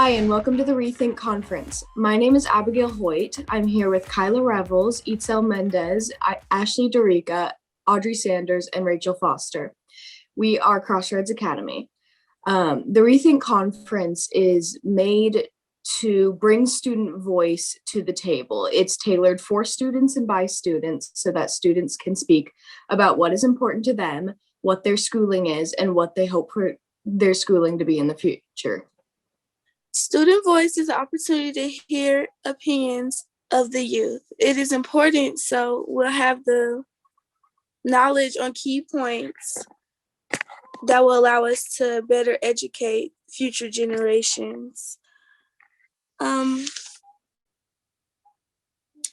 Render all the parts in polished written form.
Hi, and welcome to the Rethink Conference. My name is Abigail Hoyt. I'm here with Kyla Revels, Itzel Mendez, Ashley Dorica, Audrey Sanders, and Rachel Foster. We are Crossroads Academy. The Rethink Conference is made to bring student voice to the table. It's tailored for students and by students so that students can speak about what is important to them, what their schooling is, and what they hope for their schooling to be in the future. Student voice is an opportunity to hear opinions of the youth. It is important, so we'll have the knowledge on key points that will allow us to better educate future generations.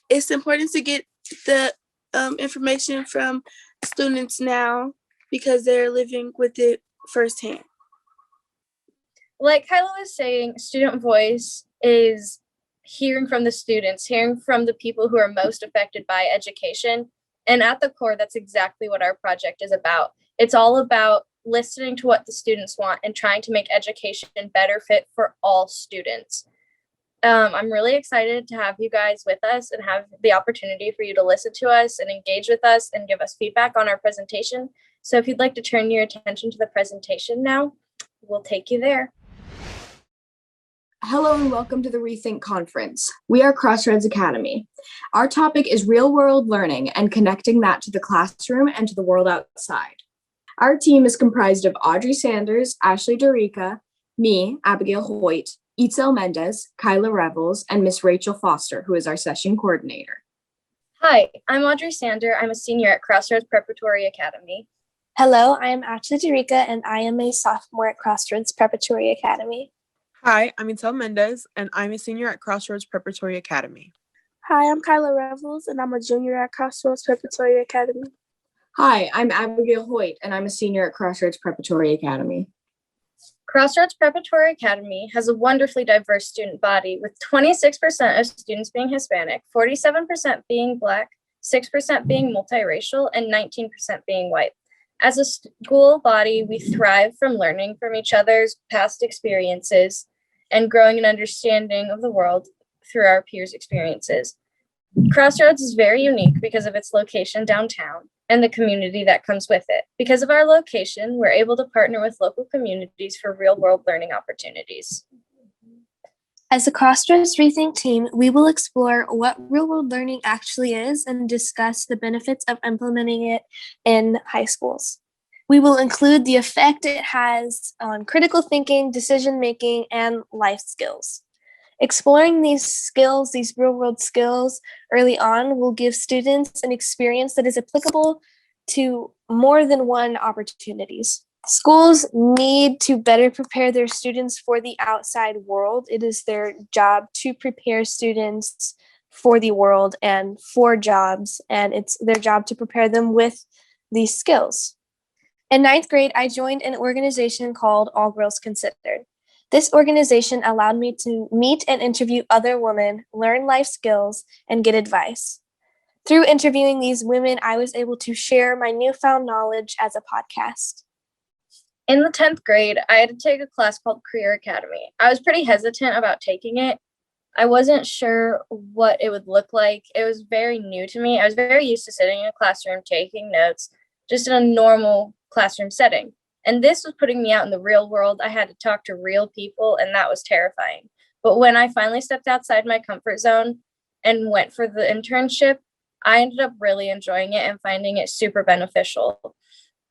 It's important to get the information from students now because they're living with it firsthand. Like Kyla was saying, student voice is hearing from the students, hearing from the people who are most affected by education. And at the core, that's exactly what our project is about. It's all about listening to what the students want and trying to make education better fit for all students. I'm really excited to have you guys with us and have the opportunity for you to listen to us and engage with us and give us feedback on our presentation. So if you'd like to turn your attention to the presentation now, we'll take you there. Hello and welcome to the Rethink Conference. We are Crossroads Academy. Our topic is real-world learning and connecting that to the classroom and to the world outside. Our team is comprised of Audrey Sanders, Ashley Dorica, me, Abigail Hoyt, Itzel Mendez, Kyla Revels, and Miss Rachel Foster, who is our session coordinator. Hi, I'm Audrey Sander. I'm a senior at Crossroads Preparatory Academy. Hello, I am Ashley Dorica, and I am a sophomore at Crossroads Preparatory Academy. Hi, I'm Itzel Mendez, and I'm a senior at Crossroads Preparatory Academy. Hi, I'm Kyla Revels, and I'm a junior at Crossroads Preparatory Academy. Hi, I'm Abigail Hoyt, and I'm a senior at Crossroads Preparatory Academy. Crossroads Preparatory Academy has a wonderfully diverse student body with 26% of students being Hispanic, 47% being Black, 6% being multiracial, and 19% being white. As a school body, we thrive from learning from each other's past experiences and growing an understanding of the world through our peers' experiences. Crossroads is very unique because of its location downtown and the community that comes with it. Because of our location, we're able to partner with local communities for real-world learning opportunities. As a Crossroads Rethink team, we will explore what real-world learning actually is and discuss the benefits of implementing it in high schools. We will include the effect it has on critical thinking, decision-making, and life skills. Exploring these skills, these real-world skills early on will give students an experience that is applicable to more than one opportunities. Schools need to better prepare their students for the outside world. It is their job to prepare students for the world and for jobs, and it's their job to prepare them with these skills. In 9th grade, I joined an organization called All Girls Considered. This organization allowed me to meet and interview other women, learn life skills, and get advice. Through interviewing these women, I was able to share my newfound knowledge as a podcast. In the 10th grade, I had to take a class called Career Academy. I was pretty hesitant about taking it. I wasn't sure what it would look like. It was very new to me. I was very used to sitting in a classroom, taking notes, just in a normal classroom setting. And this was putting me out in the real world. I had to talk to real people, and that was terrifying. But when I finally stepped outside my comfort zone and went for the internship, I ended up really enjoying it and finding it super beneficial.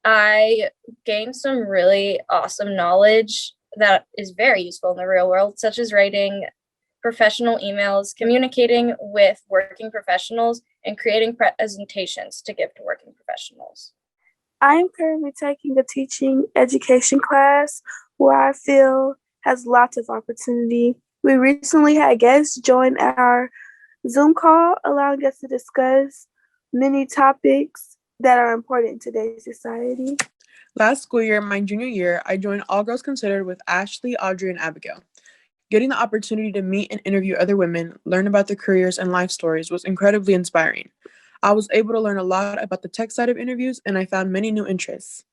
I gained some really awesome knowledge that is very useful in the real world, such as writing professional emails, communicating with working professionals, and creating presentations to give to working professionals. I am currently taking a teaching education class where I feel has lots of opportunity. We recently had guests join our Zoom call, allowing us to discuss many topics that are important in today's society. Last school year, my junior year, I joined All Girls Considered with Ashley, Audrey, and Abigail. Getting the opportunity to meet and interview other women, learn about their careers and life stories was incredibly inspiring. I was able to learn a lot about the tech side of interviews, and I found many new interests.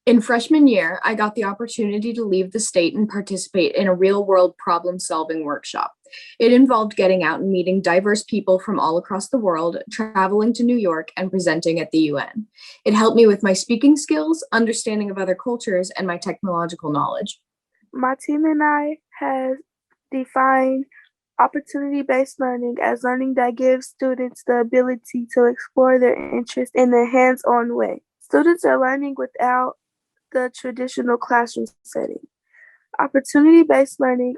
In freshman year, I got the opportunity to leave the state and participate in a real-world problem-solving workshop. It involved getting out and meeting diverse people from all across the world, traveling to New York, and presenting at the UN. It helped me with my speaking skills, understanding of other cultures, and my technological knowledge. My team and I have defined opportunity-based learning as learning that gives students the ability to explore their interests in a hands-on way. Students are learning without the traditional classroom setting. Opportunity-based learning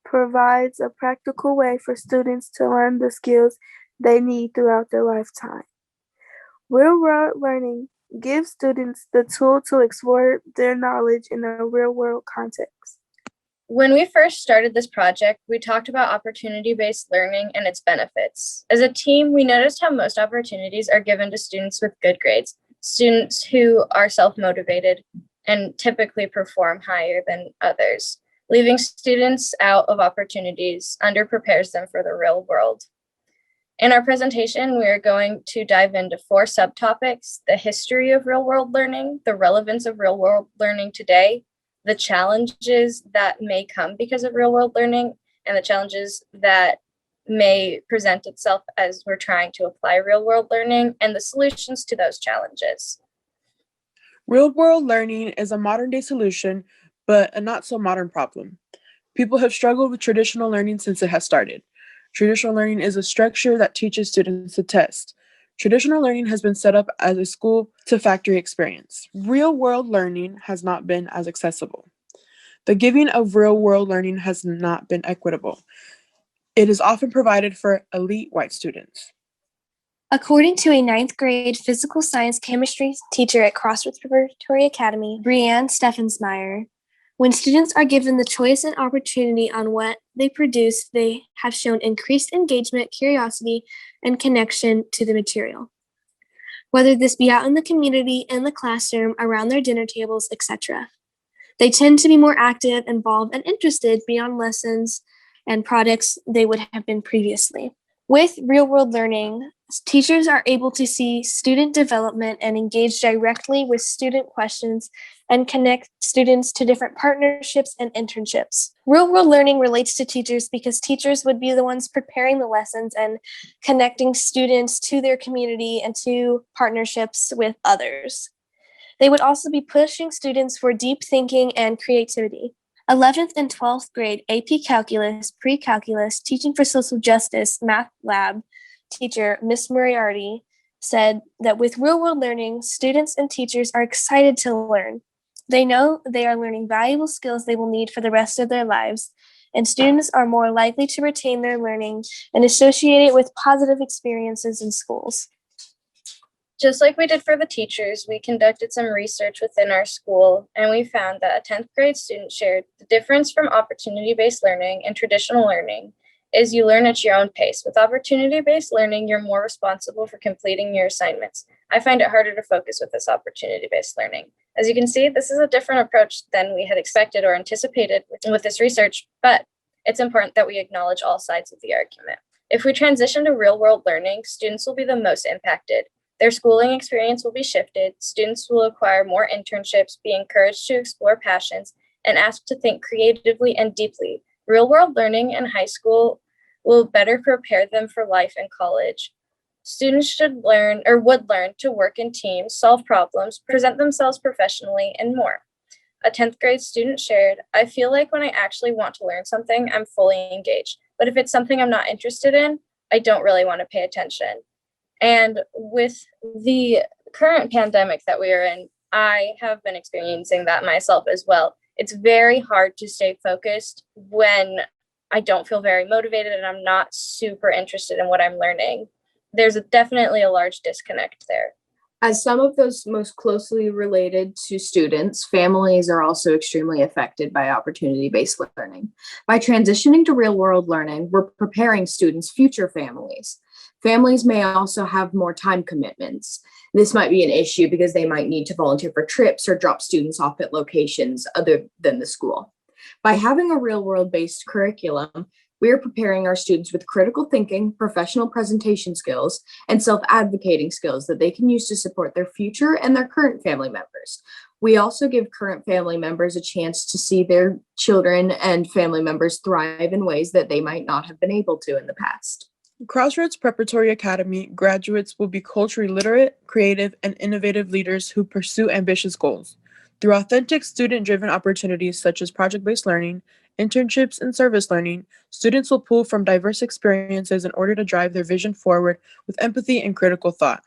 provides a practical way for students to learn the skills they need throughout their lifetime. Real-world learning gives students the tool to explore their knowledge in a real-world context. When we first started this project, we talked about opportunity-based learning and its benefits. As a team, we noticed how most opportunities are given to students with good grades, students who are self-motivated and typically perform higher than others. Leaving students out of opportunities underprepares them for the real world. In our presentation, we are going to dive into 4 subtopics: the history of real-world learning, the relevance of real-world learning today, the challenges that may come because of real-world learning, and the challenges that may present itself as we're trying to apply real-world learning, and the solutions to those challenges. Real-world learning is a modern-day solution, but a not-so-modern problem. People have struggled with traditional learning since it has started. Traditional learning is a structure that teaches students to test. Traditional learning has been set up as a school-to-factory experience. Real-world learning has not been as accessible. The giving of real-world learning has not been equitable. It is often provided for elite white students. According to a 9th grade physical science chemistry teacher at Crossroads Preparatory Academy, Brianne Steffensmeyer, when students are given the choice and opportunity on what they produce, they have shown increased engagement, curiosity, and connection to the material. Whether this be out in the community, in the classroom, around their dinner tables, etc. They tend to be more active, involved, and interested beyond lessons and products they would have been previously. With real-world learning, teachers are able to see student development and engage directly with student questions and connect students to different partnerships and internships. Real-world learning relates to teachers because teachers would be the ones preparing the lessons and connecting students to their community and to partnerships with others. They would also be pushing students for deep thinking and creativity. 11th and 12th grade AP Calculus, Pre-Calculus, Teaching for Social Justice Math Lab teacher, Miss Moriarty, said that with real-world learning, students and teachers are excited to learn. They know they are learning valuable skills they will need for the rest of their lives, and students are more likely to retain their learning and associate it with positive experiences in schools. Just like we did for the teachers, we conducted some research within our school, and we found that a 10th grade student shared the difference from opportunity-based learning and traditional learning is you learn at your own pace. With opportunity-based learning, you're more responsible for completing your assignments. I find it harder to focus with this opportunity-based learning. As you can see, this is a different approach than we had expected or anticipated with this research, but it's important that we acknowledge all sides of the argument. If we transition to real-world learning, students will be the most impacted. Their schooling experience will be shifted, students will acquire more internships, be encouraged to explore passions, and asked to think creatively and deeply. Real-world learning in high school will better prepare them for life in college. Students should learn or would learn to work in teams, solve problems, present themselves professionally, and more. A 10th grade student shared, I feel like when I actually want to learn something, I'm fully engaged. But if it's something I'm not interested in, I don't really want to pay attention. And with the current pandemic that we are in, I have been experiencing that myself as well. It's very hard to stay focused when I don't feel very motivated and I'm not super interested in what I'm learning. There's definitely a large disconnect there. As some of those most closely related to students, families are also extremely affected by opportunity-based learning. By transitioning to real-world learning, we're preparing students' future families. Families may also have more time commitments. This might be an issue because they might need to volunteer for trips or drop students off at locations other than the school. By having a real-world based curriculum, we are preparing our students with critical thinking, professional presentation skills, and self-advocating skills that they can use to support their future and their current family members. We also give current family members a chance to see their children and family members thrive in ways that they might not have been able to in the past. Crossroads Preparatory Academy graduates will be culturally literate, creative, and innovative leaders who pursue ambitious goals. Through authentic student-driven opportunities such as project-based learning, internships, and service learning, students will pull from diverse experiences in order to drive their vision forward with empathy and critical thought.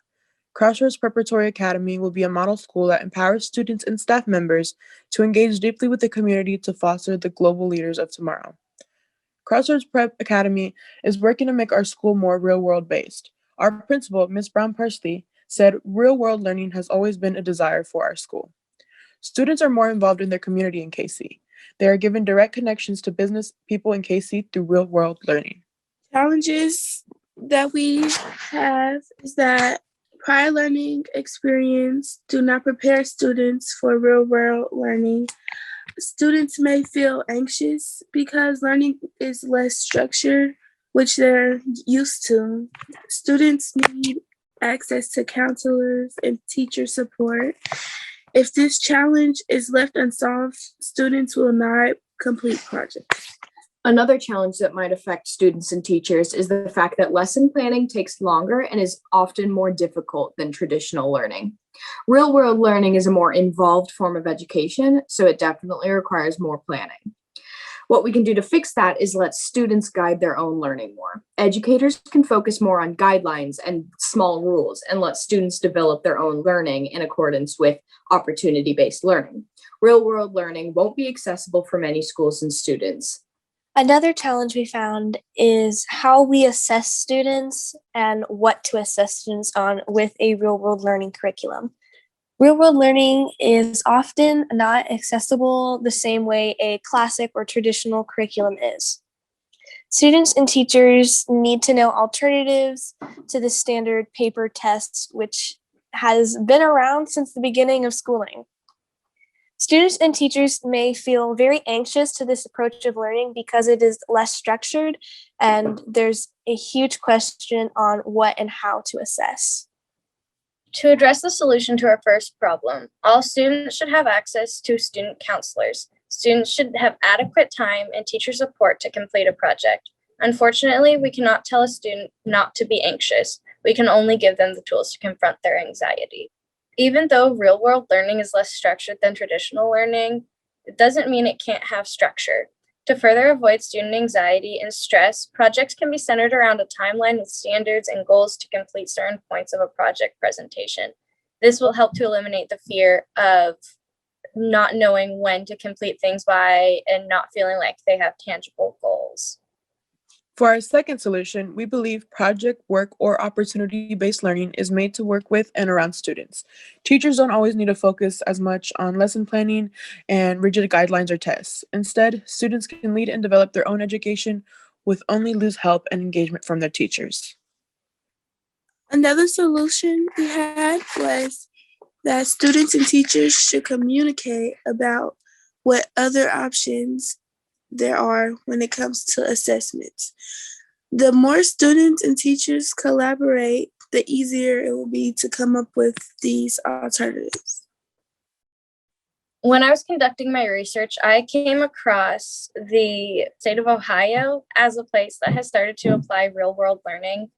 Crossroads Preparatory Academy will be a model school that empowers students and staff members to engage deeply with the community to foster the global leaders of tomorrow. Crossroads Prep Academy is working to make our school more real-world based. Our principal, Ms. Brown-Parsley, said real-world learning has always been a desire for our school. Students are more involved in their community in KC. They are given direct connections to business people in KC through real-world learning. Challenges that we have is that prior learning experience do not prepare students for real-world learning. Students may feel anxious because learning is less structured, which they're used to. Students need access to counselors and teacher support. If this challenge is left unsolved, students will not complete projects. Another challenge that might affect students and teachers is the fact that lesson planning takes longer and is often more difficult than traditional learning. Real-world learning is a more involved form of education, so it definitely requires more planning. What we can do to fix that is let students guide their own learning more. Educators can focus more on guidelines and small rules and let students develop their own learning in accordance with opportunity-based learning. Real-world learning won't be accessible for many schools and students. Another challenge we found is how we assess students and what to assess students on with a real-world learning curriculum. Real-world learning is often not accessible the same way a classic or traditional curriculum is. Students and teachers need to know alternatives to the standard paper tests, which has been around since the beginning of schooling. Students and teachers may feel very anxious to this approach of learning because it is less structured and there's a huge question on what and how to assess. To address the solution to our first problem, all students should have access to student counselors. Students should have adequate time and teacher support to complete a project. Unfortunately, we cannot tell a student not to be anxious. We can only give them the tools to confront their anxiety. Even though real-world learning is less structured than traditional learning, it doesn't mean it can't have structure. To further avoid student anxiety and stress, projects can be centered around a timeline with standards and goals to complete certain points of a project presentation. This will help to eliminate the fear of not knowing when to complete things by and not feeling like they have tangible goals. For our second solution, we believe project work or opportunity-based learning is made to work with and around students. Teachers don't always need to focus as much on lesson planning and rigid guidelines or tests. Instead, students can lead and develop their own education with only loose help and engagement from their teachers. Another solution we had was that students and teachers should communicate about what other options there are when it comes to assessments. The more students and teachers collaborate, the easier it will be to come up with these alternatives. When I was conducting my research, I came across the state of Ohio as a place that has started to apply real-world learning.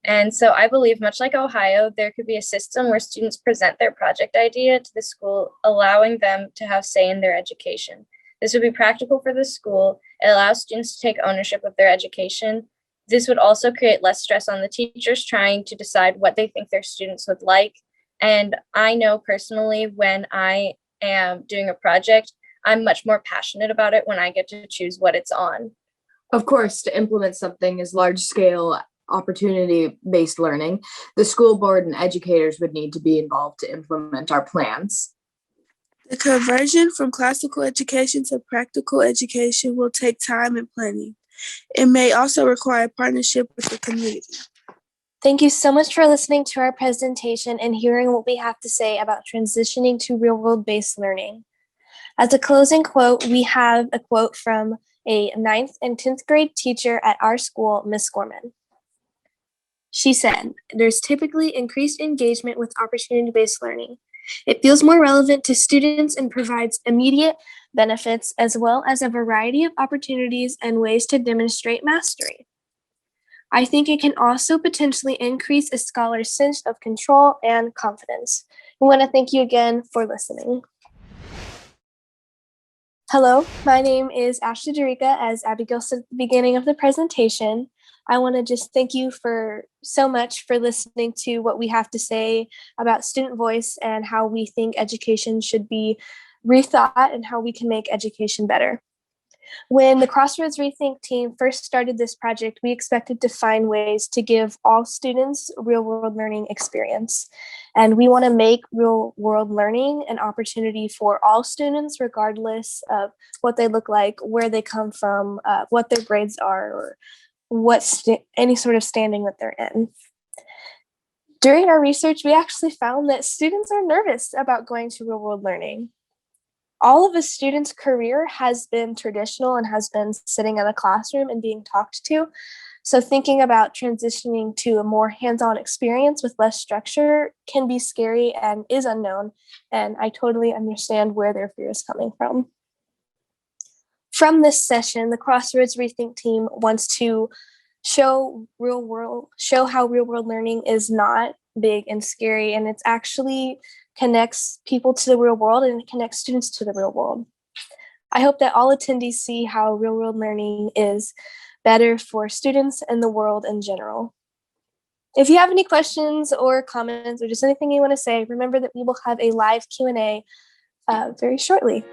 And so I believe, much like Ohio, there could be a system where students present their project idea to the school, allowing them to have say in their education. This would be practical for the school. It allows students to take ownership of their education. This would also create less stress on the teachers trying to decide what they think their students would like. And I know personally, when I am doing a project, I'm much more passionate about it when I get to choose what it's on. Of course, to implement something as large-scale opportunity-based learning, the school board and educators would need to be involved to implement our plans. The conversion from classical education to practical education will take time and planning. It may also require partnership with the community. Thank you so much for listening to our presentation and hearing what we have to say about transitioning to real-world based learning. As a closing quote, we have a quote from a 9th and 10th grade teacher at our school, Miss Gorman. She said, "There's typically increased engagement with opportunity-based learning. It feels more relevant to students and provides immediate benefits as well as a variety of opportunities and ways to demonstrate mastery. I think it can also potentially increase a scholar's sense of control and confidence. I want to thank you again for listening. Hello, my name is Ashley Derica. As Abigail said at the beginning of the presentation, I want to just thank you for so much for listening to what we have to say about student voice and how we think education should be rethought and how we can make education better. When the Crossroads Rethink team first started this project, we expected to find ways to give all students real-world learning experience. And we want to make real-world learning an opportunity for all students, regardless of what they look like, where they come from, what their grades are, or any sort of standing that they're in. During our research, we actually found that students are nervous about going to real-world learning. All of a student's career has been traditional and has been sitting in a classroom and being talked to. So thinking about transitioning to a more hands-on experience with less structure can be scary and is unknown. And I totally understand where their fear is coming from. From this session, the Crossroads Rethink team wants to show how real-world learning is not big and scary, and it's actually connects people to the real world and it connects students to the real world. I hope that all attendees see how real-world learning is better for students and the world in general. If you have any questions or comments or just anything you want to say, remember that we will have a live Q&A very shortly.